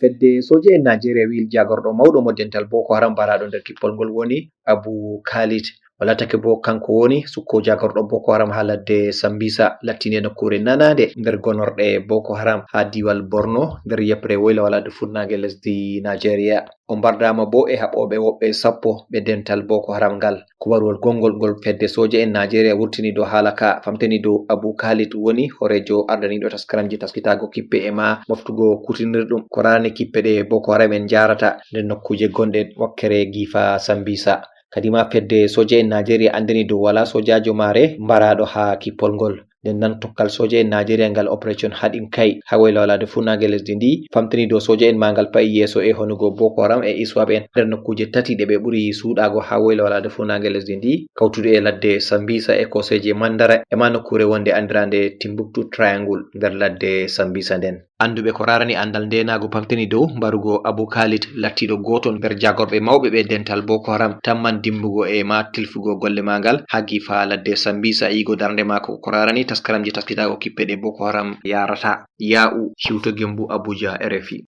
fedde soje en Najeriya wi jagorɗo mawɗo mo dental Boko Haram baraɗo nder kippol ngol woni Abu Khalid. Walatake bo kanko woni sukko jagorɗo Boko Haram ha ladde Sambisa lattine nokkure nanade nder gonorɗe Boko Haram ha diwal Borno nder yeppre woyla walade funnage lesdi Najeriya. O bardama bo e haɓoɓe woɓɓe sappo ɓe dental Boko Haram ngal. Kubarwol gongol ngol fedde soje en Najeriya wurtini dow hala ka famteni dow Abu Khalid woni horejo ardaniɗo taskaramji taskitago kippe e ma moftugo kutinirɗum ko rani kippe ɗe Boko Haram en jarata nder nokkuje gonɗe wakkere gifa Sambisa. Kadima fedde soje en Najeriya andeni dow wala sojajo mare baraɗo ha kippol ngol. Nden nan tokkal soje en Najeriya ngal operation haɗin kai ha wayla walade funnage lesdi ndi famtini dow soje en mangal pa'i yeso e honugo Boko Haram e iswaɓe en nder nokkuje tati ɗe ɓe ɓuri suɗago ha wayla walade funnage lesdi ndi kawtude e ladde Sambisa e koseje Mandara e ma nokkure wonde andirande Timbuktu Triangle nder ladde Sambisa nden. Anduɓe ko rarani andal ndenago famtini dow mbarugo Abu Khalid lattiɗo goto nder jagorɓe mawɓe ɓe dental Boko Haram tamman dimbugo e ma tilfugo golle magal ha gifa ladde Sambisa igo darnde mako ko rarani taskaramji taskitago kippe ɗe Boko Haram yarata. Ya'u Siwto Gembu, Abuja, RFI.